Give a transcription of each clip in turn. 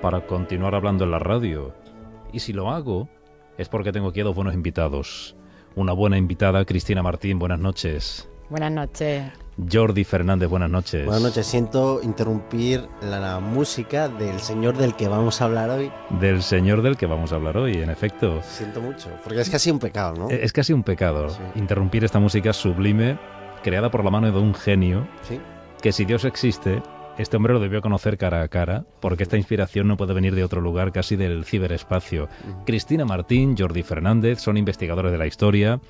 para continuar hablando en la radio. Y si lo hago, es porque tengo aquí a dos buenos invitados. Una buena invitada, Cristina Martín, buenas noches. Buenas noches. Jordi Fernández, buenas noches. Buenas noches, siento interrumpir la música del señor del que vamos a hablar hoy. Del señor del que vamos a hablar hoy, en efecto. Siento mucho, porque es casi un pecado, ¿no? Es casi un pecado, Sí. interrumpir esta música sublime, creada por la mano de un genio, Sí. que si Dios existe, este hombre lo debió conocer cara a cara, porque esta inspiración no puede venir de otro lugar, casi del ciberespacio. Cristina Martín, Jordi Fernández, son investigadores de la historia.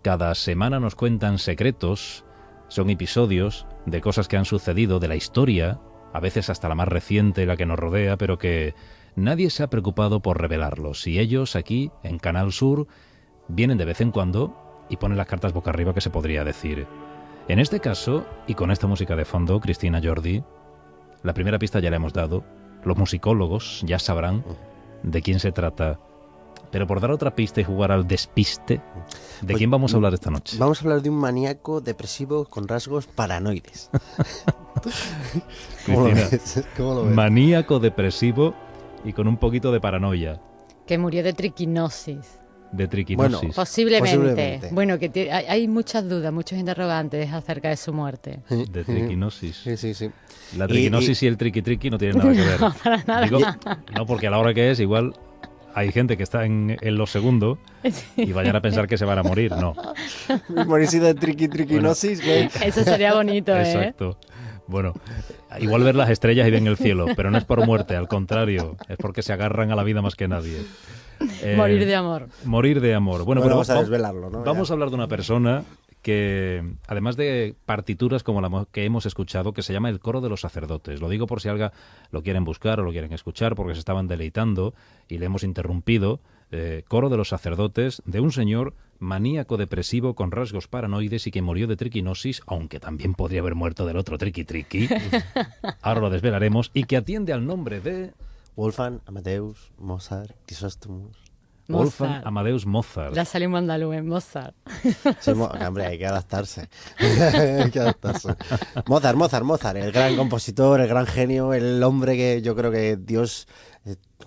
Cada semana nos cuentan secretos, son episodios de cosas que han sucedido, de la historia, a veces hasta la más reciente, la que nos rodea, pero que nadie se ha preocupado por revelarlos. Y ellos aquí, en Canal Sur, vienen de vez en cuando y ponen las cartas boca arriba, que se podría decir. En este caso, y con esta música de fondo, Cristina, Jordi, la primera pista ya la hemos dado. Los musicólogos ya sabrán de quién se trata. Pero por dar otra pista y jugar al despiste, ¿de quién vamos a hablar esta noche? Vamos a hablar de un maníaco depresivo con rasgos paranoides. ¿Cómo lo Cristina, ves? ¿Cómo lo ves? maníaco depresivo y con un poquito de paranoia, Que murió de triquinosis. de triquinosis. Bueno, Posiblemente. Posiblemente. Bueno, que hay muchas dudas, muchos interrogantes acerca de su muerte. De triquinosis. Sí, sí, sí. La triquinosis y el triqui-triqui no tienen nada que ver. No, para nada. Digo, no, porque a la hora que es, igual hay gente que está en lo segundo y vayan a pensar que se van a morir. No. Morirse de triquinosis, güey. Eso sería bonito, ¿eh? Exacto. Bueno, igual ver las estrellas y ven el cielo, pero no es por muerte, al contrario, es porque se agarran a la vida más que nadie. Morir de amor. Morir de amor. Bueno, Bueno, pero vamos a desvelarlo, ¿no? vamos Ya. a hablar de una persona que, además de partituras como la que hemos escuchado, que se llama el Coro de los Sacerdotes. Lo digo por si algo lo quieren buscar o lo quieren escuchar, porque se estaban deleitando y le hemos interrumpido. Coro de los Sacerdotes, de un señor maníaco depresivo con rasgos paranoides y que murió de triquinosis, aunque también podría haber muerto del otro triqui-triqui. Ahora lo desvelaremos. Y que atiende al nombre de Wolfgang Amadeus Mozart Chrysostomos. Wolfgang Mozart. Amadeus Mozart. Ya salimos andaluz en Mozart. Sí, hombre, hay que adaptarse. Hay que adaptarse. Mozart, el gran compositor, el gran genio, el hombre que yo creo que Dios,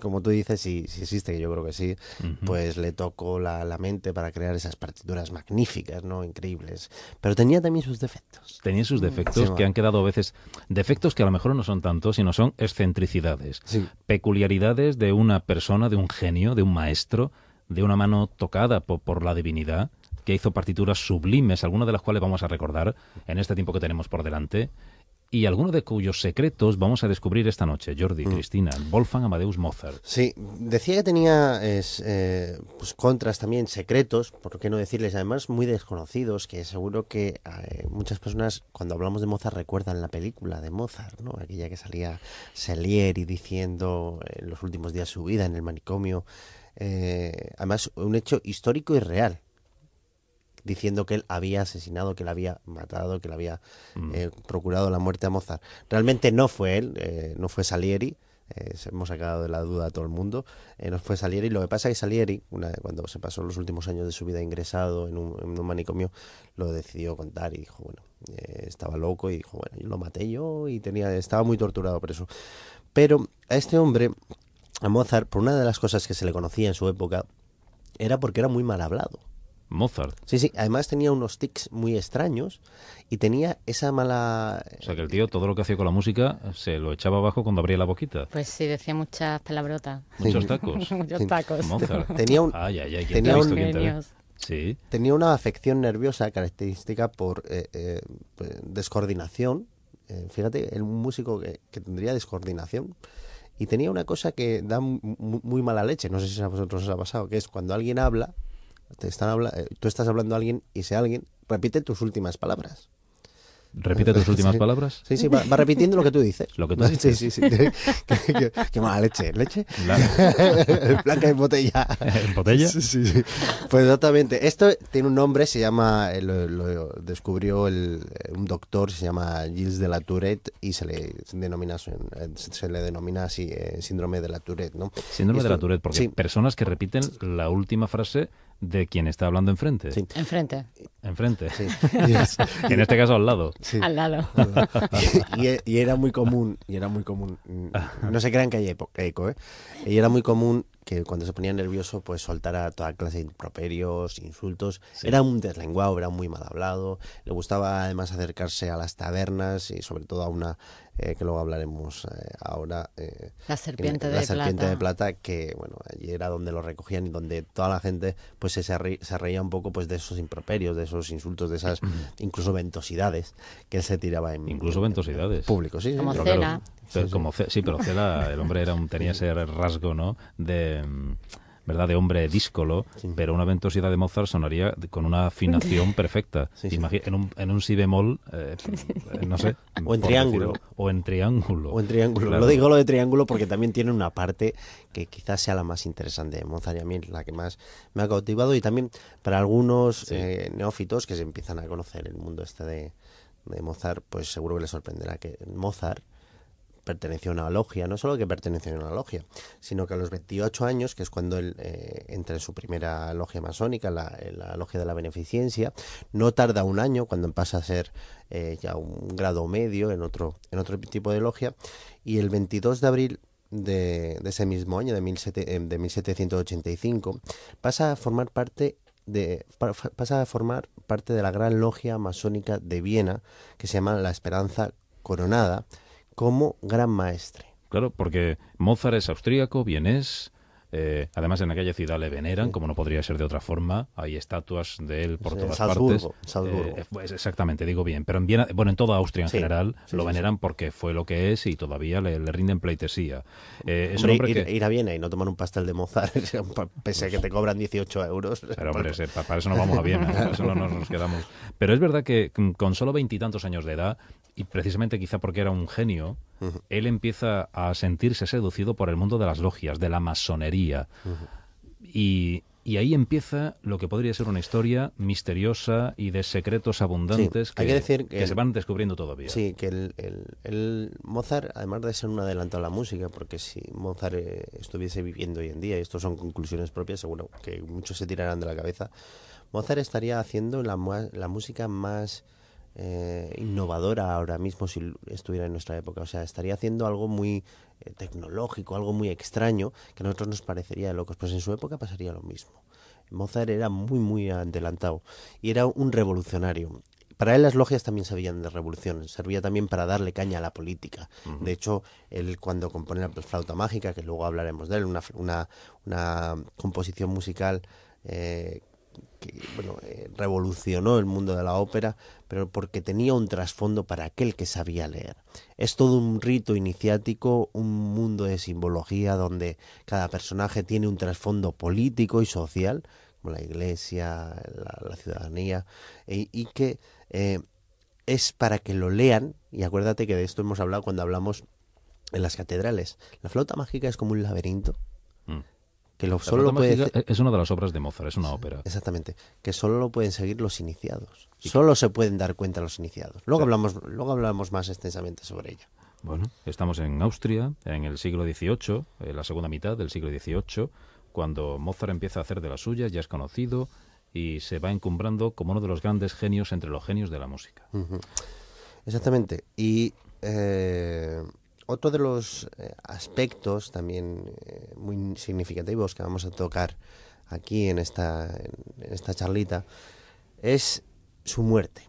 como tú dices, si existe, que yo creo que sí, pues le tocó la mente para crear esas partituras magníficas, ¿no? Increíbles. Pero tenía también sus defectos. Tenía sus defectos Sí, que han quedado a veces, defectos que a lo mejor no son tantos, sino son excentricidades, Sí. peculiaridades de una persona, de un genio, de un maestro, de una mano tocada por la divinidad, que hizo partituras sublimes, algunas de las cuales vamos a recordar en este tiempo que tenemos por delante, y algunos de cuyos secretos vamos a descubrir esta noche. Jordi, Cristina, Wolfgang Amadeus Mozart. Sí, decía que tenía pues contras también, secretos, por qué no decirles, además muy desconocidos, que seguro que muchas personas cuando hablamos de Mozart recuerdan la película de Mozart, ¿no? Aquella que salía Salieri diciendo en los últimos días de su vida en el manicomio, además un hecho histórico y real, diciendo que él había asesinado, que él había matado, que le había procurado la muerte a Mozart. Realmente no fue él, no fue Salieri. Hemos sacado de la duda a todo el mundo. No fue Salieri. Lo que pasa es que Salieri, cuando se pasó los últimos años de su vida ingresado en un manicomio, lo decidió contar y dijo, bueno, estaba loco y dijo, bueno, yo lo maté yo y estaba muy torturado por eso. Pero a este hombre, a Mozart, por una de las cosas que se le conocía en su época, era porque era muy mal hablado. Mozart. Sí, sí, además tenía unos tics muy extraños y tenía esa mala... O sea que el tío todo lo que hacía con la música se lo echaba abajo cuando abría la boquita. Pues sí, decía muchas palabrotas. Muchos tacos. Muchos Sí. tacos. Mozart. Tenía un- Ay, ay, ay, ¿quién te tenía ha un- visto? ¿Quién te ve? Genios. Sí. Tenía una afección nerviosa característica por descoordinación. Fíjate, un músico que tendría descoordinación. Y tenía una cosa que da muy mala leche, no sé si a vosotros os ha pasado, que es cuando alguien habla, tú estás hablando a alguien y ese alguien repite tus últimas palabras. Repite tus últimas Sí. palabras. Sí, sí, va repitiendo lo que tú dices. Lo que tú dices. Sí, sí, sí. Qué mala leche. ¿Leche? La- Blanca en botella. ¿En botella? Sí, sí, sí. Pues exactamente. Esto tiene un nombre, se llama, lo descubrió un doctor, se llama Gilles de la Tourette y se le denomina así, síndrome de la Tourette, ¿no? Síndrome de Esto- la Tourette, porque sí. personas que repiten la última frase de quien está hablando enfrente. Sí. Enfrente, Enfrente. Sí. En este caso al lado. Sí. al lado. Y era muy común, no se crean que hay eco, ¿eh? Y era muy común que cuando se ponía nervioso pues soltara toda clase de improperios, insultos. Sí. Era un deslenguado, era muy mal hablado. Le gustaba además acercarse a las tabernas y sobre todo a una que luego hablaremos ahora. La serpiente la de serpiente plata. de plata, que bueno, allí era donde lo recogían y donde toda la gente pues se reía un poco pues de esos improperios, de esos insultos, de esas incluso ventosidades que él se tiraba Incluso ventosidades. público, sí, sí. Como Pero Cela. claro, pero Sí, como sí, pero Cela, el hombre tenía ese rasgo, ¿no? De ¿verdad? De hombre díscolo, Sí. pero una ventosidad de Mozart sonaría con una afinación perfecta. Sí, sí. En un si bemol, no sé. O en por triángulo. decirlo, o en triángulo. O en triángulo. Claro. Lo digo lo de triángulo porque también tiene una parte que quizás sea la más interesante de Mozart y a mí la que más me ha cautivado y también para algunos Sí. neófitos que se empiezan a conocer el mundo este de Mozart, pues seguro que les sorprenderá que Mozart perteneció a una logia, no solo que perteneció a una logia, sino que a los 28 años, que es cuando él entra en su primera logia masónica, la logia de la beneficencia, no tarda un año cuando pasa a ser ya un grado medio en otro tipo de logia, y el 22 de abril de ese mismo año, de 1785, pasa a formar parte de la gran logia masónica de Viena, que se llama La Esperanza Coronada, como gran maestre. Claro, porque Mozart es austríaco, vienés. Además, en aquella ciudad le veneran, Sí. como no podría ser de otra forma. Hay estatuas de él por Sí, todas Salzburgo, partes. Salzburgo. Pues exactamente, digo bien. Pero en Viena, bueno, en toda Austria en Sí, general sí, lo sí, veneran porque fue lo que es y todavía le rinden pleitesía. Es un Hombre, hombre que... ir a Viena y no tomar un pastel de Mozart, pese a que te cobran 18 euros. Pero hombre, para eso no vamos a Viena, para eso no nos quedamos. Pero es verdad que con solo 20 y tantos años de edad, y precisamente quizá porque era un genio, él empieza a sentirse seducido por el mundo de las logias, de la masonería. Y ahí empieza lo que podría ser una historia misteriosa y de secretos abundantes Sí, hay que decir que se van descubriendo todavía. Sí, que el Mozart, además de ser un adelanto a la música, porque si Mozart estuviese viviendo hoy en día, y esto son conclusiones propias, seguro que muchos se tirarán de la cabeza, Mozart estaría haciendo la música más innovadora ahora mismo si estuviera en nuestra época. O sea, estaría haciendo algo muy tecnológico, algo muy extraño, que a nosotros nos parecería de locos. Pues en su época pasaría lo mismo. Mozart era muy, muy adelantado y era un revolucionario. Para él las logias también servían de revolución, servía también para darle caña a la política. De hecho, él cuando compone la flauta mágica, que luego hablaremos de él, una composición musical que bueno, revolucionó el mundo de la ópera, pero porque tenía un trasfondo para aquel que sabía leer. Es todo un rito iniciático, un mundo de simbología donde cada personaje tiene un trasfondo político y social, como la iglesia, la ciudadanía, y que es para que lo lean, y acuérdate que de esto hemos hablado cuando hablamos en las catedrales. La flauta mágica es como un laberinto, que La solo Flauta lo puede Mágica es una de las obras de Mozart, es una ópera. Exactamente, que solo lo pueden seguir los iniciados. Solo se pueden dar cuenta los iniciados. Luego hablamos más extensamente sobre ella. Bueno, estamos en Austria, en el siglo XVIII, la segunda mitad del siglo XVIII, cuando Mozart empieza a hacer de las suyas, ya es conocido y se va encumbrando como uno de los grandes genios entre los genios de la música. Exactamente. Y otro de los aspectos también muy significativos que vamos a tocar aquí en esta charlita es su muerte.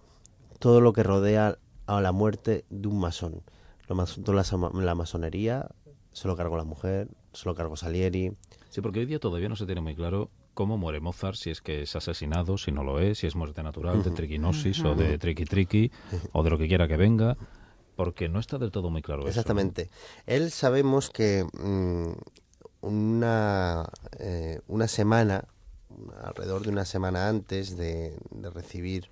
Todo lo que rodea a la muerte de un masón. La masonería se lo cargó la mujer, se lo cargó Salieri. Sí, porque hoy día todavía no se tiene muy claro cómo muere Mozart, si es que es asesinado, si no lo es, si es muerte natural, de triquinosis o de triqui-triqui, o de lo que quiera que venga, porque no está del todo muy claro Exactamente. eso, ¿no? Él sabemos que una semana, alrededor de una semana antes de recibir,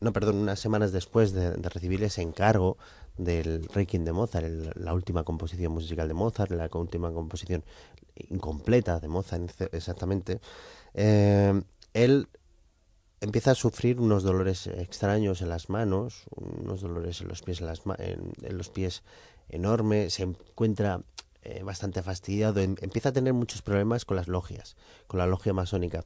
unas semanas después de recibir ese encargo del Requiem de Mozart, la última composición musical de Mozart, la última composición incompleta de Mozart, exactamente, él empieza a sufrir unos dolores extraños en las manos, unos dolores en los pies, en los pies enormes, se encuentra bastante fastidiado, empieza a tener muchos problemas con las logias, con la logia masónica.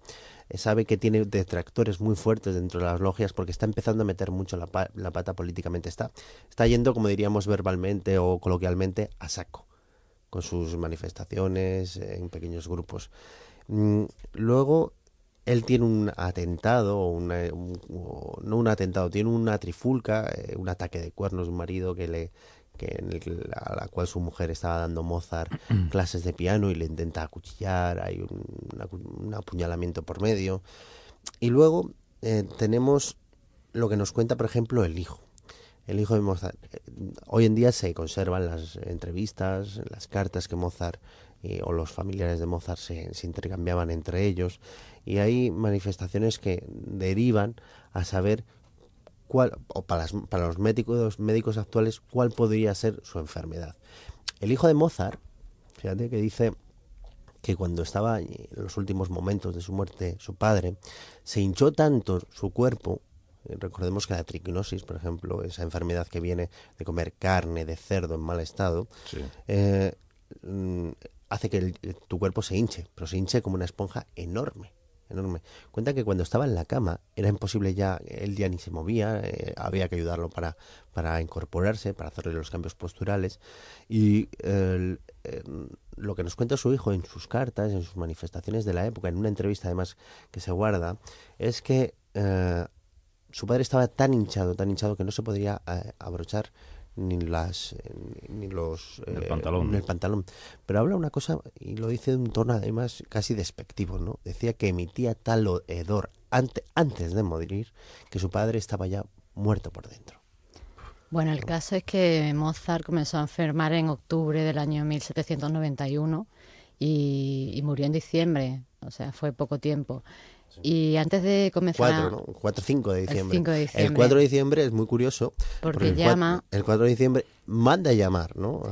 Sabe que tiene detractores muy fuertes dentro de las logias porque está empezando a meter mucho la pata políticamente. Está yendo, como diríamos verbalmente o coloquialmente, a saco, con sus manifestaciones en pequeños grupos. Luego, él tiene un atentado, no un atentado, tiene una trifulca, un ataque de cuernos de un marido a la cual su mujer estaba dando Mozart clases de piano y le intenta acuchillar, hay un apuñalamiento por medio. Y luego tenemos lo que nos cuenta, por ejemplo, el hijo. El hijo de Mozart. Hoy en día se conservan las entrevistas, las cartas que Mozart o los familiares de Mozart se intercambiaban entre ellos, y hay manifestaciones que derivan a saber cuál, o para los médicos actuales, cuál podría ser su enfermedad. El hijo de Mozart, fíjate que dice que cuando estaba en los últimos momentos de su muerte, su padre, se hinchó tanto su cuerpo. Recordemos que la triquinosis, por ejemplo, esa enfermedad que viene de comer carne de cerdo en mal estado, Sí. Hace que tu cuerpo se hinche, pero se hinche como una esponja enorme. Cuenta que cuando estaba en la cama era imposible ya, él ya ni se movía, había que ayudarlo para incorporarse, para hacerle los cambios posturales. Y lo que nos cuenta su hijo en sus cartas, en sus manifestaciones de la época, en una entrevista además que se guarda, es que su padre estaba tan hinchado que no se podría abrochar ni los el pantalón. Pero habla una cosa y lo dice de un tono además casi despectivo, ¿no? Decía que emitía tal hedor antes de morir que su padre estaba ya muerto por dentro. Bueno, el caso es que Mozart comenzó a enfermar en octubre del año 1791 y murió en diciembre, o sea, fue poco tiempo. Y antes de comenzar... 5 de diciembre. El 5 de diciembre. El 4 de diciembre es muy curioso. Porque el 4 de diciembre manda a llamar, ¿no?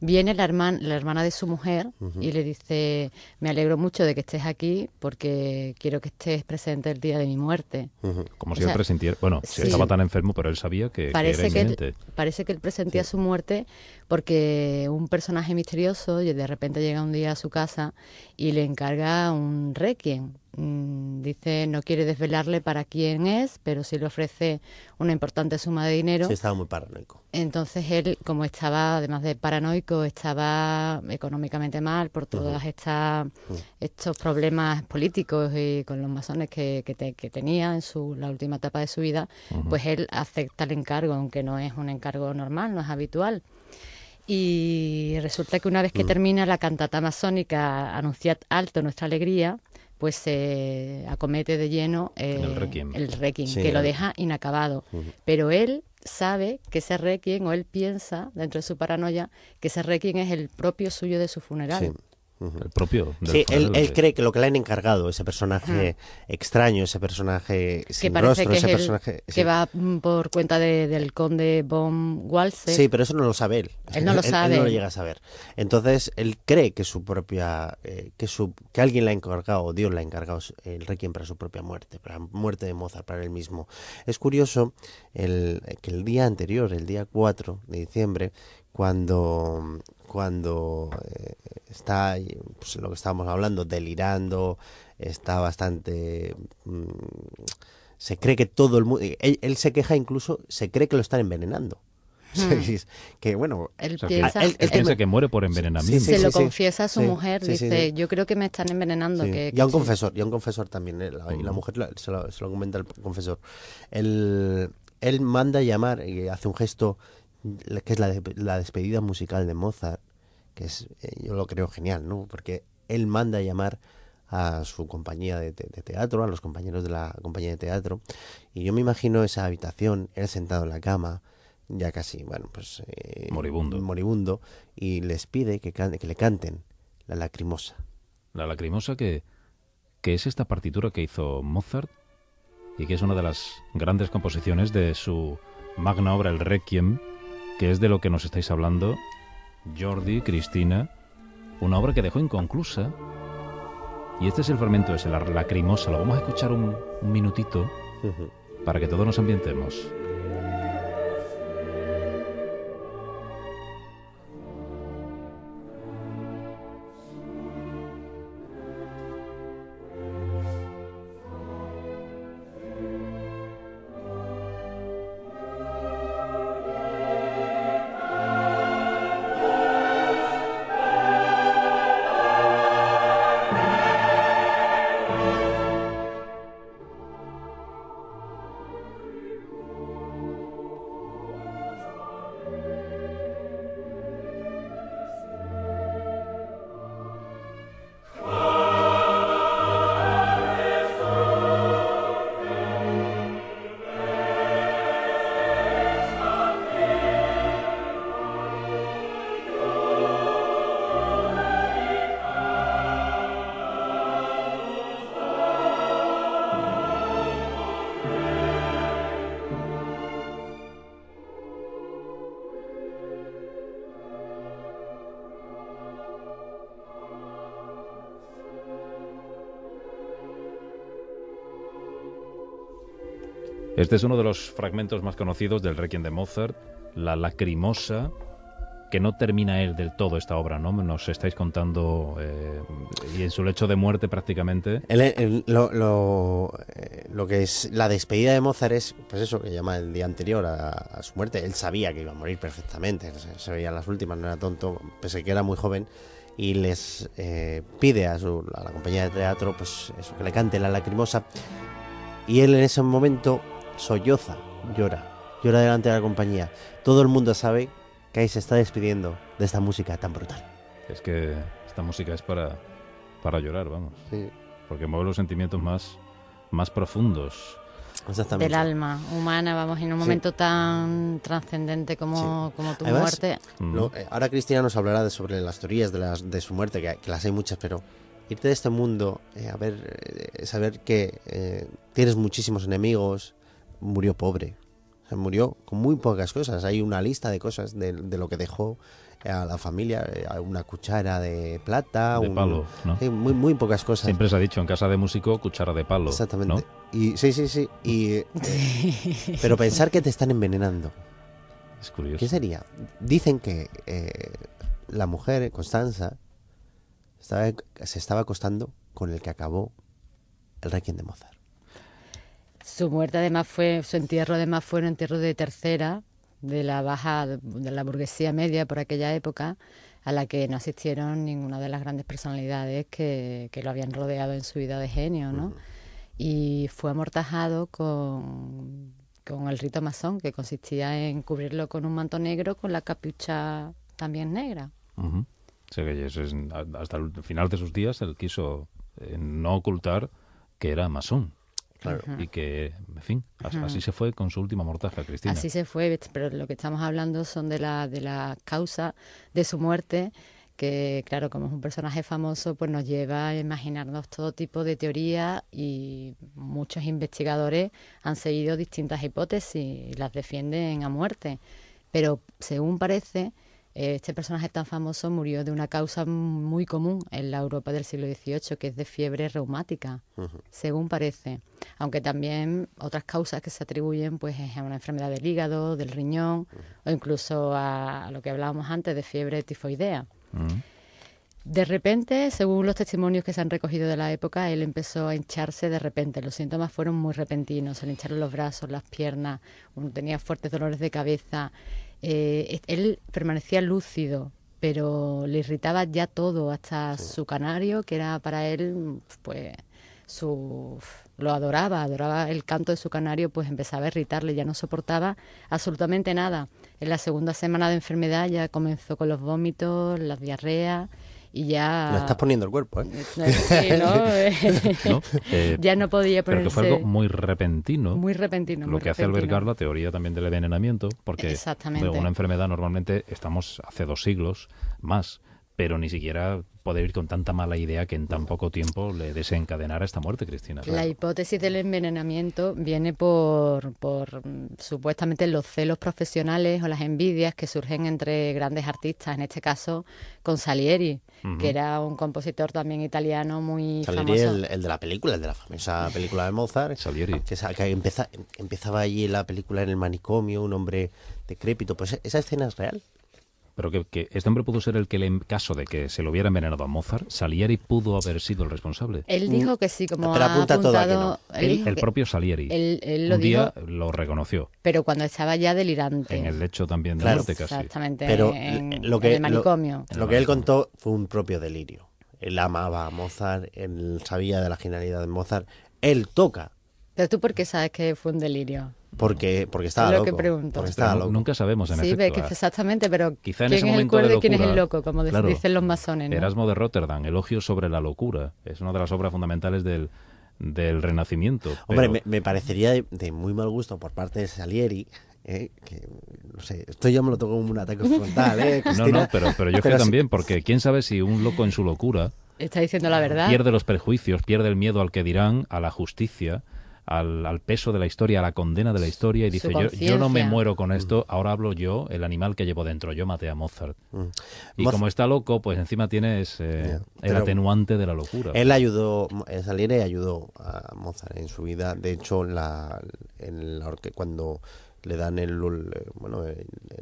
Viene la hermana de su mujer y le dice: me alegro mucho de que estés aquí porque quiero que estés presente el día de mi muerte. Como si él presintiera... Bueno, sí, estaba tan enfermo, pero él sabía que era inminente. Parece que él presentía su muerte porque un personaje misterioso de repente llega un día a su casa y le encarga un requiem. Dice, no quiere desvelarle para quién es, pero sí le ofrece una importante suma de dinero. Sí, estaba muy paranoico. Entonces él, como estaba, además de paranoico, estaba económicamente mal por todos estos problemas políticos y con los masones que tenía en la última etapa de su vida, pues él acepta el encargo, aunque no es un encargo normal, no es habitual. Y resulta que una vez que termina la cantata masónica Anunciad alto nuestra alegría, pues se acomete de lleno el requiem, sí, que lo deja inacabado. Pero él sabe que ese requiem, o él piensa, dentro de su paranoia, que ese requiem es el propio suyo de su funeral. Sí. El propio del sí, funeral, él cree que lo que le han encargado, ese personaje extraño, ese personaje sin que parece rostro, que ese es personaje que va por cuenta del conde von Walser. Sí, pero eso no lo sabe él. Él no lo sabe. Él no lo llega a saber. Entonces, él cree que su propia que alguien le ha encargado, Dios le ha encargado el requiem para su propia muerte, para la muerte de Mozart, para él mismo. Es curioso que el día anterior, el día 4 de diciembre, cuando está, pues, lo que estábamos hablando, delirando, está bastante... se cree que todo el mundo... Él se queja, incluso se cree que lo están envenenando. Que bueno, él piensa que muere por envenenamiento. Se lo confiesa a su mujer, dice, yo creo que me están envenenando. Y a un confesor también, y la mujer se lo comenta al confesor. Él manda llamar y hace un gesto que es la despedida musical de Mozart, que es, yo lo creo genial, ¿no? Porque él manda a llamar a su compañía de teatro, a los compañeros de la compañía de teatro, y yo me imagino esa habitación, él sentado en la cama, ya casi, bueno, pues... moribundo, y les pide que le canten la Lacrimosa. La Lacrimosa, que es esta partitura que hizo Mozart, y que es una de las grandes composiciones de su magna obra, el Requiem, que es de lo que nos estáis hablando, Jordi, Cristina, una obra que dejó inconclusa, y este es el fragmento ese, la Lacrimosa. Lo vamos a escuchar un minutito para que todos nos ambientemos. Este es uno de los fragmentos más conocidos del Requiem de Mozart, la Lacrimosa, que no termina él del todo esta obra, ¿no? Nos estáis contando, y en su lecho de muerte prácticamente. Lo que es la despedida de Mozart es, pues eso, que llama el día anterior a su muerte. Él sabía que iba a morir perfectamente, se veían las últimas, no era tonto, pese a que era muy joven, y les pide a la compañía de teatro, pues eso, que le cante la Lacrimosa, y él en ese momento solloza, llora delante de la compañía. Todo el mundo sabe que ahí se está despidiendo de esta música tan brutal. Es que esta música es para llorar, vamos. Sí. Porque mueve los sentimientos más profundos. Exactamente. Del alma humana, vamos, en un momento tan trascendente como tu Además, muerte. Ahora Cristina nos hablará sobre las teorías de su muerte, que las hay muchas, pero irte de este mundo, saber que tienes muchísimos enemigos, murió pobre. O sea, murió con muy pocas cosas. Hay una lista de cosas de lo que dejó a la familia, una cuchara de plata, de palo, ¿no? Muy pocas cosas. Siempre se ha dicho en casa de músico, cuchara de palo. Exactamente. ¿No? Y sí. Pero pensar que te están envenenando. Es curioso. ¿Qué sería? Dicen que la mujer, Constanza, se estaba acostando con el que acabó el Requiem de Mozart. Su muerte su entierro además fue un entierro de tercera, de la burguesía media por aquella época, a la que no asistieron ninguna de las grandes personalidades que lo habían rodeado en su vida de genio, ¿no? Y fue amortajado con el rito masón, que consistía en cubrirlo con un manto negro con la capucha también negra. O sea que hasta el final de sus días él quiso no ocultar que era masón. Claro. Y que, en fin, así se fue con su última mortaja, Cristina. Así se fue, pero lo que estamos hablando son de la causa de su muerte, que claro, como es un personaje famoso, pues nos lleva a imaginarnos todo tipo de teorías, y muchos investigadores han seguido distintas hipótesis y las defienden a muerte. Pero según parece, este personaje tan famoso murió de una causa muy común en la Europa del siglo XVIII, que es de fiebre reumática, según parece. Aunque también otras causas que se atribuyen pues es a una enfermedad del hígado, del riñón, o incluso a lo que hablábamos antes de fiebre tifoidea. De repente, según los testimonios que se han recogido de la época, él empezó a hincharse de repente. Los síntomas fueron muy repentinos, se le hincharon los brazos, las piernas, tenía fuertes dolores de cabeza. Él permanecía lúcido, pero le irritaba ya todo, hasta su canario, que era para él, pues, lo adoraba el canto de su canario, pues empezaba a irritarle, ya no soportaba absolutamente nada. En la segunda semana de enfermedad ya comenzó con los vómitos, las diarreas, y ya... Lo estás poniendo el cuerpo, ¿eh? Sí, ¿no? Ya no podía ponerse... Pero que fue algo muy repentino. Muy repentino. Lo que hace albergar la teoría también del envenenamiento, porque una enfermedad normalmente estamos hace 2 siglos más, pero ni siquiera poder ir con tanta mala idea que en tan poco tiempo le desencadenara esta muerte, Cristina. La hipótesis del envenenamiento viene por supuestamente los celos profesionales o las envidias que surgen entre grandes artistas, en este caso con Salieri, que era un compositor también italiano muy Salieri, famoso. el de la película, el de la famosa película de Mozart. Salieri. Que empezaba allí la película en el manicomio, un hombre decrépito. Pues esa escena es real. Pero que este hombre pudo ser el que, en caso de que se lo hubiera envenenado a Mozart, Salieri pudo haber sido el responsable. Él dijo que sí, como pero ha apunta todo a que apuntado... no. El propio Salieri. Él lo un día dijo, lo reconoció. pero cuando estaba ya delirante. En el lecho también de Claro, muerte casi. Exactamente, Pero en lo que el manicomio. Lo que él contó fue un propio delirio. Él amaba a Mozart, él sabía de la genialidad de Mozart. Él toca. Pero tú, ¿por qué sabes que fue un delirio? Porque estaba Es lo loco. que pregunto. Porque estaba Pero loco. nunca sabemos, en Sí, efecto. exactamente, pero Quizá en ¿quién ese es el momento de cuerdo y quién es locura, el loco? Como claro, dicen los masones, ¿no? Erasmo de Róterdam, Elogio sobre la locura. Es una de las obras fundamentales del Renacimiento. Hombre, pero... me parecería de muy mal gusto por parte de Salieri, que, no sé, esto yo me lo toco como un ataque frontal, Cristina. No, pero yo creo también, porque quién sabe si un loco en su locura Está diciendo la verdad. pierde los prejuicios, pierde el miedo al que dirán, a la justicia, al peso de la historia, a la condena de la historia, y dice, yo no me muero con esto, ahora hablo yo, el animal que llevo dentro, yo maté a Mozart. Y como está loco, pues encima tienes el atenuante de la locura. Él ayudó, Salieri ayudó a Mozart en su vida. De hecho, cuando le dan en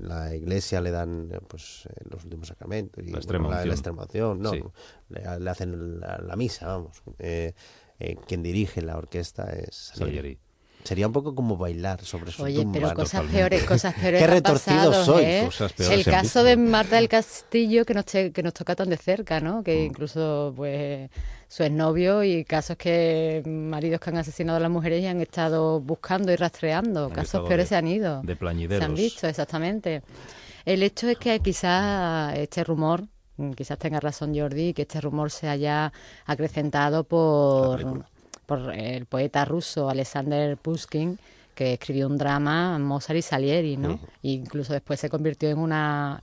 la iglesia le dan pues los últimos sacramentos y la extremaunción, no, sí. le hacen la misa, vamos. Quien dirige la orquesta es Salieri. Sería un poco como bailar sobre su tumba. Pero cosas peores Qué retorcidos sois. Cosas peores el caso de Marta del Castillo, que nos toca tan de cerca, ¿no? Que incluso pues su exnovio, y casos que maridos que han asesinado a las mujeres y han estado buscando y rastreando. Casos peores se han ido. De plañideros. Se han visto, exactamente. El hecho es que quizás este rumor, quizás tenga razón Jordi, que este rumor se haya acrecentado por el poeta ruso Alexander Pushkin, que escribió un drama, Mozart y Salieri, ¿no? E incluso después se convirtió en una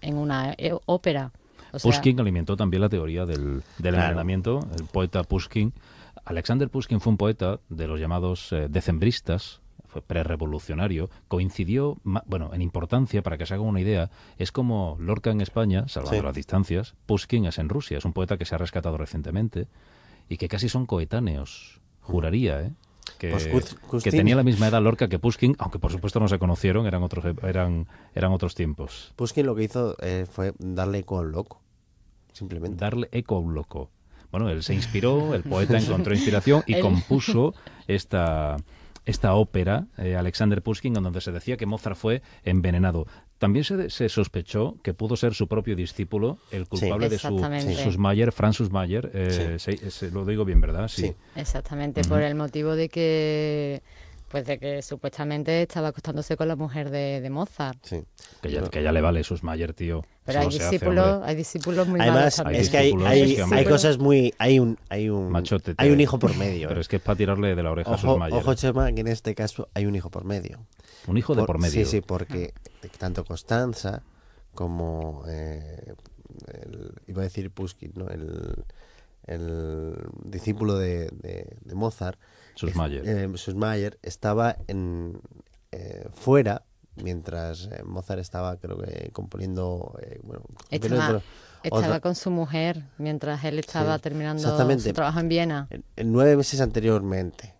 ópera. Pushkin alimentó también la teoría del envenenamiento. El poeta Pushkin. Alexander Pushkin fue un poeta de los llamados decembristas, fue prerevolucionario, coincidió, en importancia, para que se hagan una idea, es como Lorca en España, salvando las distancias, Pushkin es en Rusia, es un poeta que se ha rescatado recientemente y que casi son coetáneos. Juraría, que tenía la misma edad Lorca que Pushkin, aunque por supuesto no se conocieron, eran otros tiempos. Pushkin lo que hizo fue darle eco a un loco, simplemente. Darle eco a un loco. Bueno, él se inspiró, el poeta encontró inspiración y compuso esta ópera, Alexander Pushkin, en donde se decía que Mozart fue envenenado. También se sospechó que pudo ser su propio discípulo el culpable de Sussmayer, Franz Sussmayer, lo digo bien, ¿verdad? Sí. Exactamente, por el motivo de que supuestamente estaba acostándose con la mujer de Mozart. Sí. Que ya le vale Sussmayer, tío. Pero hay discípulos muy malos. Además, es que hay cosas muy... Hay un machote, hay un hijo por medio. Pero es que es para tirarle de la oreja a Sussmayer. Ojo, Chema, que en este caso hay un hijo por medio. Un hijo de por medio. Sí, porque tanto Constanza como... iba a decir Pushkin, ¿no? El discípulo de Mozart, Sussmayer, estaba fuera mientras Mozart estaba, creo que, componiendo... Estaba con su mujer mientras él estaba terminando su trabajo en Viena. 9 meses anteriormente.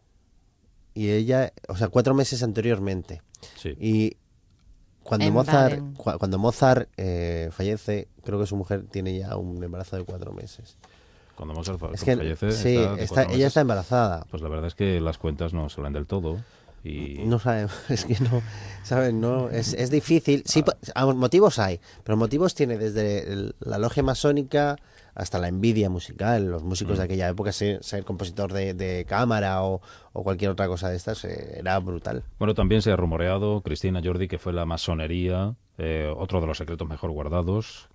Y ella, 4 meses anteriormente. Sí. Y cuando Mozart fallece, creo que su mujer tiene ya un embarazo de 4 meses. Cuando Mozart fallece, ella está embarazada. Pues la verdad es que las cuentas no salen del todo. Y... No sabemos, es que no, ¿saben? No, es difícil. Sí, motivos hay, pero motivos tiene desde la logia masónica hasta la envidia musical. Los músicos de aquella época, ser compositor de cámara o cualquier otra cosa de estas, era brutal. Bueno, también se ha rumoreado, Cristina, Jordi, que fue la masonería, otro de los secretos mejor guardados.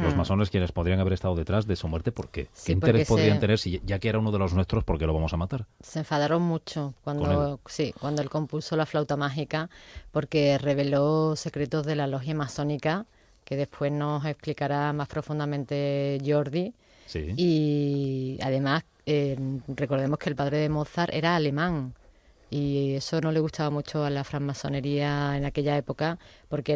Los masones quienes podrían haber estado detrás de su muerte, ¿por qué? ¿Qué interés podrían tener si ya que era uno de los nuestros, por qué lo vamos a matar? Se enfadaron mucho cuando él compuso la flauta mágica, porque reveló secretos de la logia masónica, que después nos explicará más profundamente Jordi. Sí. Y además, recordemos que el padre de Mozart era alemán. Y eso no le gustaba mucho a la francmasonería en aquella época, porque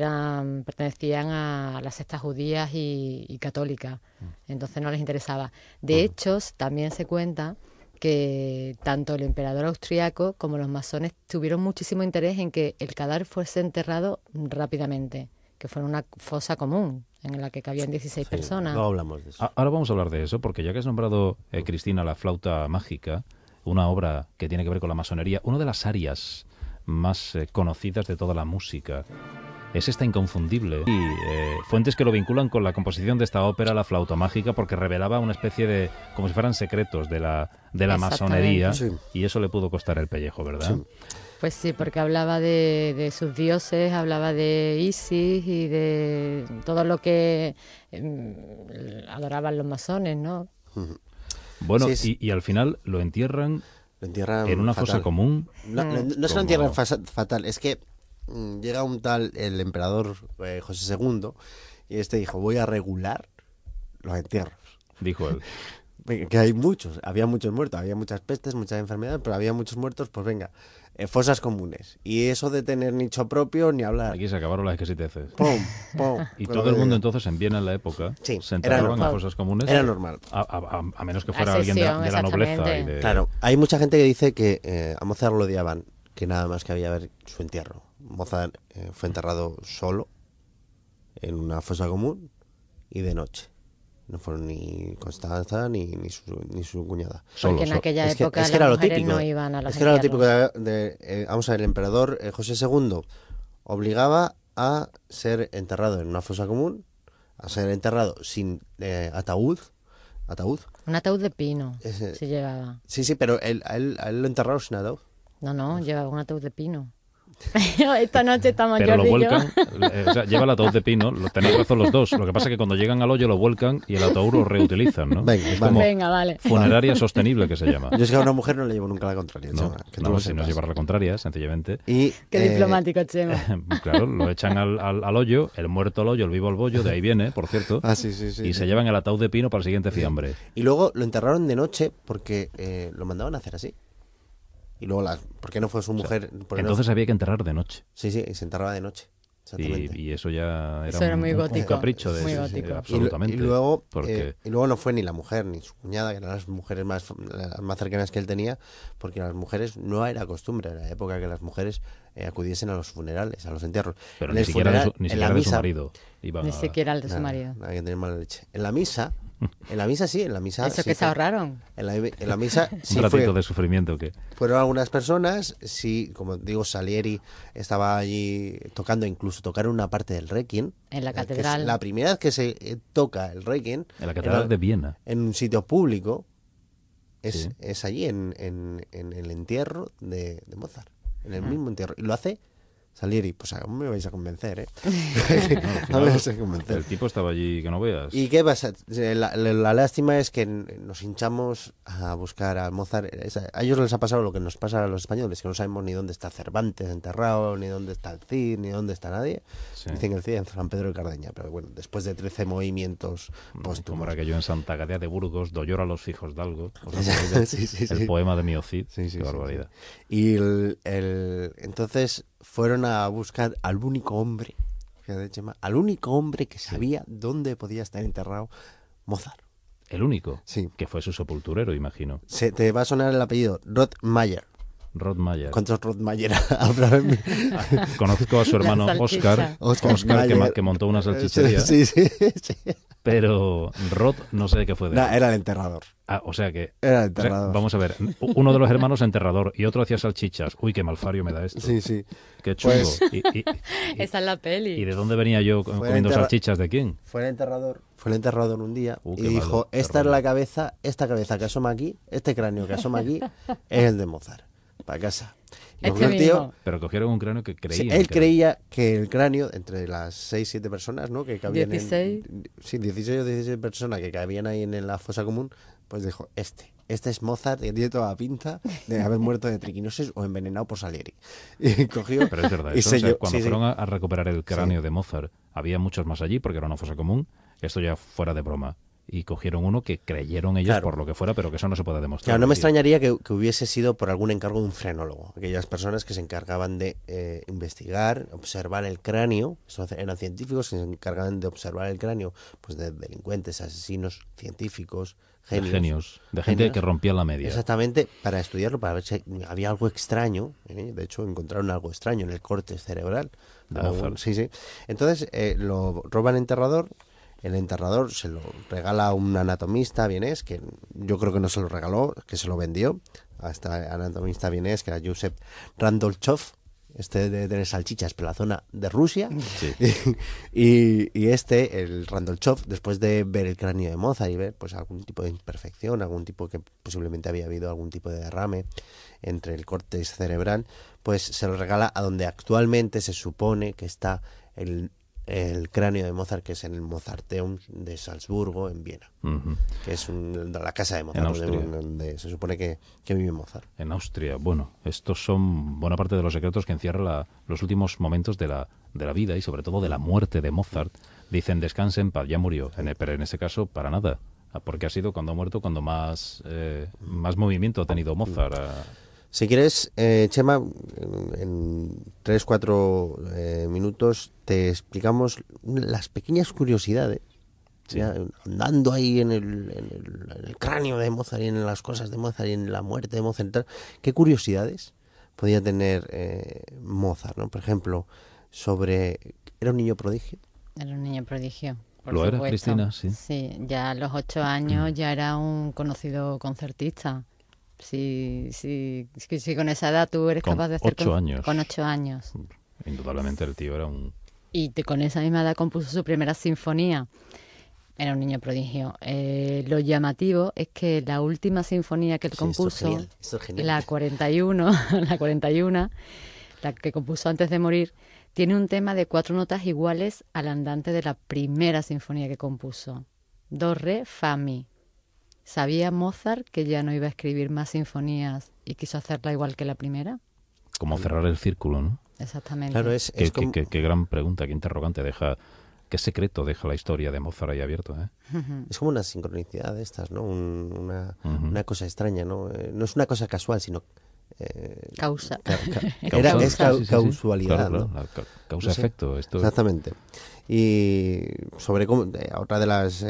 pertenecían a las sectas judías y católicas. Entonces no les interesaba. De hecho, también se cuenta que tanto el emperador austriaco como los masones tuvieron muchísimo interés en que el cadáver fuese enterrado rápidamente, que fuera una fosa común en la que cabían 16 personas. No hablamos de eso. Ahora vamos a hablar de eso, porque ya que has nombrado, Cristina, la flauta mágica, una obra que tiene que ver con la masonería, una de las áreas más conocidas de toda la música es esta inconfundible. Y fuentes que lo vinculan con la composición de esta ópera, la flauta mágica, porque revelaba una especie de, como si fueran secretos de la masonería, y eso le pudo costar el pellejo, ¿verdad? Sí. Pues sí, porque hablaba de sus dioses, hablaba de Isis y de todo lo que adoraban los masones, ¿no? Bueno, y al final lo entierran en una fosa común. No se lo entierran fatal, es que llega un tal, el emperador José II, y dijo, voy a regular los entierros. Dijo él. Que hay muchos, había muchos muertos, había muchas pestes, muchas enfermedades, pero había muchos muertos, pues venga, fosas comunes. Y eso de tener nicho propio, ni hablar. Aquí se acabaron las exquisiteces. ¡Pum! ¡Pum! Y Pero todo el que- mundo entonces en Viena en la época Sí, se era enterraban en normal. fosas comunes. Era normal. A menos que A fuera alguien de excepción, la nobleza. exactamente. Y de... Claro, hay mucha gente que dice que a Mozart lo odiaban, que nada más que había ver su entierro. Mozart fue enterrado solo en una fosa común y de noche. No fueron ni Constanza ni su cuñada. Solo, Porque en aquella Es que- época es que era las lo mujeres típico. no iban a los Es que era lo típico entierros. vamos a ver, el emperador José II obligaba a ser enterrado en una fosa común, a ser enterrado sin ataúd. Un ataúd de pino Ese- se llevaba. Sí, pero a él lo enterraron sin ataúd. No, llevaba un ataúd de pino. Esta noche estamos Pero lo Jordi y yo. vuelcan, o sea, lleva el ataúd de pino, tenéis razón los dos. Lo que pasa es que cuando llegan al hoyo lo vuelcan y el ataúd lo reutilizan, ¿no? Venga, Es vale. como Venga, vale. funeraria sostenible que se llama. Yo es que a una mujer no le llevo nunca la contraria, No, Chema, que tú no, lo si no es sepas. llevar la contraria, sencillamente. Y, Qué diplomático, Chema. Claro, lo echan al hoyo, el muerto al hoyo, el vivo al bollo, de ahí viene, por cierto. Sí. Y sí. se llevan el ataúd de pino para el siguiente fiambre. Y luego lo enterraron de noche porque lo mandaban a hacer así. Y luego, ¿por qué no fue su mujer? ¿Por qué no- Entonces había que enterrar de noche. Sí, y se enterraba de noche. Exactamente. Y eso ya era, Eso era muy un gótico, capricho de muy gótico. absolutamente. Y luego, porque y luego no fue ni la mujer ni su cuñada, que eran las mujeres las más cercanas que él tenía, porque las mujeres no era costumbre en la época que las mujeres acudiesen a los funerales, a los entierros. pero En ni el siquiera, funeral, ni en siquiera la de su misa, marido. Iban Ni a- siquiera el de su nada, marido. nadie tiene mala leche. En la misa sí, en la misa. Eso sí que se fue- ahorraron. En la misa sí un ratito fue, de sufrimiento que fueron algunas personas, sí, como digo, Salieri estaba allí tocando, incluso tocaron una parte del Requiem. En la que es catedral. la primera vez que se toca el Requiem en la catedral de Viena. en un sitio público Sí. es allí, en el entierro de Mozart, en el mismo entierro. Y lo hace Salieri. Pues aún me vais a convencer, ¿eh? No, A al me final, vais a convencer. el tipo estaba allí que no veas. ¿Y qué pasa? La lástima es que nos hinchamos a buscar a Mozart. A ellos les ha pasado lo que nos pasa a los españoles, que no sabemos ni dónde está Cervantes enterrado, ni dónde está el Cid, ni dónde está nadie. Sí. Dicen que el Cid en San Pedro de Cardeña, pero bueno, después de 13 movimientos Como póstumos. era que yo en Santa Gadea de Burgos, do lloro a los fijos d'algo. Sí. El poema de Mio Cid. Sí, Qué barbaridad. Y entonces fueron a buscar al único hombre, fíjate, Chema, al único hombre que sabía dónde podía estar enterrado Mozart. El único. Sí. Que fue su sepulturero, imagino. Te va a sonar el apellido, Rothmayer. Rod Mayer. ¿Cuántos Rothmayer habrá? Conozco a su hermano La salchicha. Oscar, Mayer. que montó una salchichería. Sí. Pero Rod no sé de qué fue de No, él. era el enterrador. O sea que... Era el o sea, enterrador. vamos a ver. Uno de los hermanos enterrador y otro hacía salchichas. Uy, qué malfario me da esto. Sí. Qué chungo. Pues- Esa es la ¿Y peli. de dónde venía yo comiendo enterra- salchichas? ¿De quién? Fue el enterrador un día Qué y dijo, malo, qué esta es la raro. cabeza, esta cabeza que asoma aquí, este cráneo que asoma aquí, es el de Mozart. Para casa. Y Este cogió el tío, mismo. Pero cogieron un cráneo que sí, creía. él creía que el cráneo, entre las 6-7 personas, ¿no? Que cabían 16. Sí, 16 o 17 personas que cabían ahí en la fosa común, pues dijo, este es Mozart, que tiene toda la pinta de haber muerto de triquinosis o envenenado por Salieri. Y cogió... Pero es verdad y eso. O sea, selló- cuando sí, fueron a recuperar el cráneo de Mozart, había muchos más allí porque era una fosa común. Esto ya fuera de broma. Y cogieron uno que creyeron ellos Claro. por lo que fuera, pero que eso no se puede demostrar. Claro, no me hoy día. extrañaría que hubiese sido por algún encargo de un frenólogo. Aquellas personas que se encargaban de investigar, observar el cráneo. Eran científicos que se encargaban de observar el cráneo pues de delincuentes, asesinos, científicos, genios. De gente Genios. que rompía la media. Exactamente, para estudiarlo, para ver si había algo extraño. De hecho, encontraron algo extraño en el corte cerebral. De Mozart. Sí. Entonces, lo roba el enterrador. El enterrador se lo regala a un anatomista vienés, que yo creo que no se lo regaló, que se lo vendió a este anatomista vienés, que era Josep Randolchov, de tener salchichas por la zona de Rusia. Sí. Y el Randolchov, después de ver el cráneo de Mozart y ver pues algún tipo de imperfección, algún tipo que posiblemente había habido algún tipo de derrame entre el córtex cerebral, pues se lo regala a donde actualmente se supone que está el cráneo de Mozart, que es en el Mozarteum de Salzburgo, en Viena, Ujú. que es la casa de Mozart, En Austria. donde se supone que vive Mozart. En Austria. Bueno, estos son buena parte de los secretos que encierra los últimos momentos de la vida y sobre todo de la muerte de Mozart. Dicen descanse en paz, ya murió, pero en ese caso para nada, porque ha sido cuando ha muerto cuando más movimiento ha tenido Mozart. Si quieres, Chema, en 3-4 minutos te explicamos las pequeñas curiosidades. Sí. Ya, andando ahí en el cráneo de Mozart y en las cosas de Mozart y en la muerte de Mozart y tal, ¿qué curiosidades podía tener Mozart, ¿no? Por ejemplo, ¿era un niño prodigio? Era un niño prodigio. Por ¿Lo era, supuesto. Cristina? Sí. Sí, ya a los 8 años ya era un conocido concertista. Sí, con esa edad tú eres Con capaz de hacer... 8 años. Con 8 años. Indudablemente el tío era un... Y con esa misma edad compuso su primera sinfonía. Era un niño prodigio. Lo llamativo es que la última sinfonía que él compuso, esto es genial. la 41, la que compuso antes de morir, tiene un tema de 4 notas iguales al andante de la primera sinfonía que compuso. Do, re, fa, mi. ¿Sabía Mozart que ya no iba a escribir más sinfonías y quiso hacerla igual que la primera? Como cerrar el círculo, ¿no? Exactamente. Claro, Qué gran pregunta, qué interrogante deja... ¿Qué secreto deja la historia de Mozart ahí abierto? Es como una sincronicidad de estas, ¿no? Una cosa extraña, ¿no? No es una cosa casual, sino... Causa. Causalidad, claro, ¿no? Causa-efecto. Esto... Exactamente. Y sobre cómo, otra de las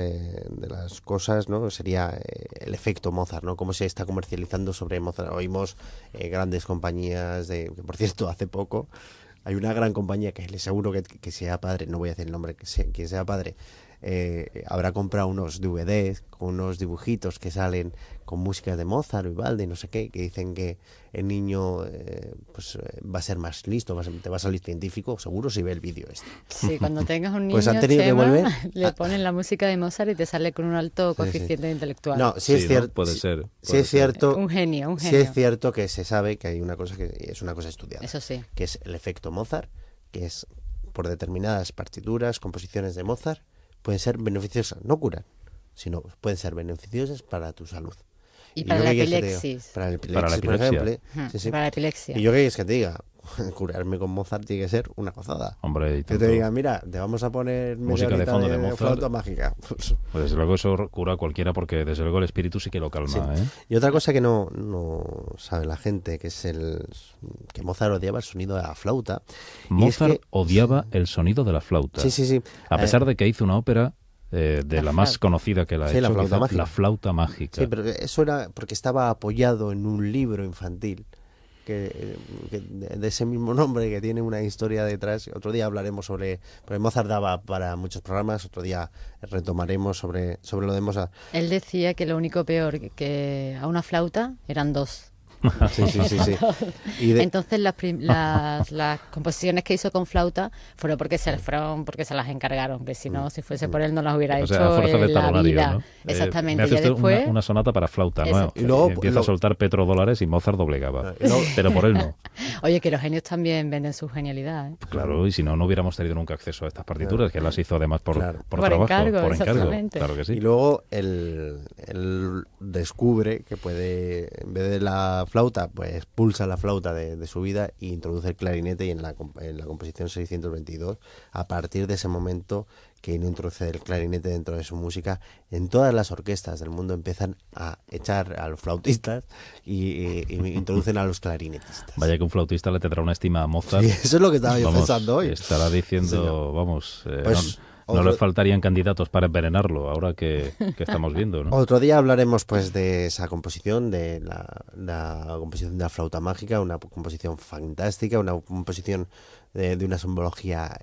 cosas, ¿no? Sería el efecto Mozart, ¿no? Cómo se está comercializando sobre Mozart. Oímos grandes compañías que por cierto, hace poco hay una gran compañía que les aseguro que sea padre, no voy a decir el nombre, que sea padre, habrá comprado unos DVDs con unos dibujitos que salen con música de Mozart, Vivaldi, no sé qué, que dicen que el niño va a ser más listo, te va a salir científico, seguro si ve el vídeo este. Sí, cuando tengas un niño, Pues han tenido Chema, que volver le ponen la música de Mozart y te sale con un alto coeficiente intelectual. No, sí es cierto. Puede ser. Sí es cierto. Un genio. Sí es cierto que se sabe que hay una cosa que es una cosa estudiada. Eso sí. Que es el efecto Mozart, que es por determinadas partituras, composiciones de Mozart, pueden ser beneficiosas, no curan, sino pueden ser beneficiosas para tu salud. Y para la epilepsis. Para la epilepsia, por ejemplo. Sí. Para la epilepsia. Y yo qué quieres que te diga, curarme con Mozart tiene que ser una gozada. Hombre, que te diga, mira, te vamos a poner música de fondo de Mozart, flauta mágica. Pues desde luego eso cura a cualquiera porque desde luego el espíritu sí que lo calma. Sí. ¿eh? Y otra cosa que no sabe la gente, que es que Mozart odiaba el sonido de la flauta. Mozart odiaba el sonido de la flauta. Sí. A pesar de que hizo una ópera de la más conocida que la ha hecho, la flauta mágica. Sí, pero eso era porque estaba apoyado en un libro infantil que de ese mismo nombre, que tiene una historia detrás. Otro día hablaremos porque Mozart daba para muchos programas, otro día retomaremos sobre lo de Mozart. Él decía que lo único peor que a una flauta eran 2. Sí. Entonces las composiciones que hizo con flauta fueron porque se las encargaron, que si no, si fuese por él no las hubiera hecho a fuerza de en la talonario, vida. ¿no? Exactamente. Me hace usted después... una sonata para flauta, ¿no? Y luego, empieza a soltar petrodólares y Mozart doblegaba. Pero por él no. Oye, que los genios también venden su genialidad, ¿eh? Claro, y si no, no hubiéramos tenido nunca acceso a estas partituras, que las hizo además por trabajo, encargo, por encargo. exactamente. Claro que sí. Y luego él descubre que puede, en vez de la flauta, pues pulsa la flauta de su vida e introduce el clarinete, y en la composición 622, a partir de ese momento que introduce el clarinete dentro de su música, en todas las orquestas del mundo empiezan a echar a los flautistas y introducen a los clarinetistas. Vaya que un flautista le tendrá una estima a Mozart. Sí, eso es lo que estaba yo pensando hoy. Estará diciendo, Sí, vamos, pues, no le faltarían candidatos para envenenarlo, ahora que estamos viendo, ¿no? Otro día hablaremos pues de esa composición, de la composición de la flauta mágica, una composición fantástica, una composición de una simbología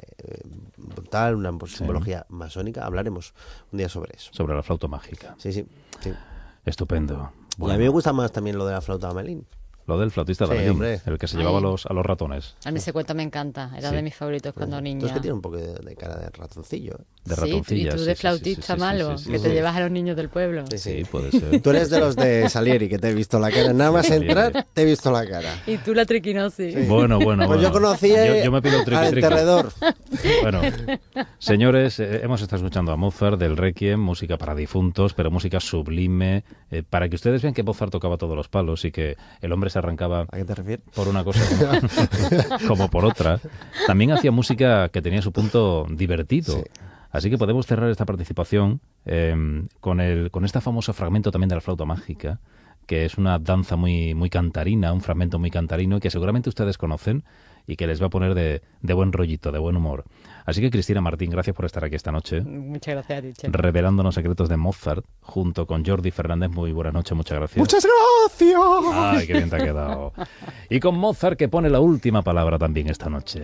brutal, una simbología masónica. Hablaremos un día sobre eso. Sobre la flauta mágica. Sí. Estupendo. Bueno. Y a mí me gusta más también lo de la flauta Melín. Lo del flautista de Melín, el que se llevaba a los ratones. A mí ese cuento me encanta, era de mis favoritos cuando niña. Tú es que tiene un poco de cara de ratoncillo. De ratoncilla. Sí, y tú de flautista malo, que te llevas a los niños del pueblo. Sí, puede ser. Tú eres de los de Salieri, que te he visto la cara. Nada más entrar, te he visto la cara. Y tú la triquinosis. Sí. Bueno. Pues yo conocí yo me pido un al enterrador. Bueno, señores, hemos estado escuchando a Mozart del Requiem, música para difuntos, pero música sublime, para que ustedes vean que Mozart tocaba todos los palos y que el hombre se arrancaba... ¿A qué te refieres? Por una cosa como por otra. También hacía música que tenía su punto divertido. Sí. Así que podemos cerrar esta participación con este famoso fragmento también de la flauta mágica, que es una danza muy, muy cantarina, un fragmento muy cantarino que seguramente ustedes conocen y que les va a poner de buen rollito, de buen humor. Así que, Cristina Martín, gracias por estar aquí esta noche. Muchas gracias a ti, Chema. Revelándonos secretos de Mozart junto con Jordi Fernández. Muy buena noche, muchas gracias. ¡Muchas gracias! ¡Ay, qué bien te ha quedado! Y con Mozart, que pone la última palabra también esta noche.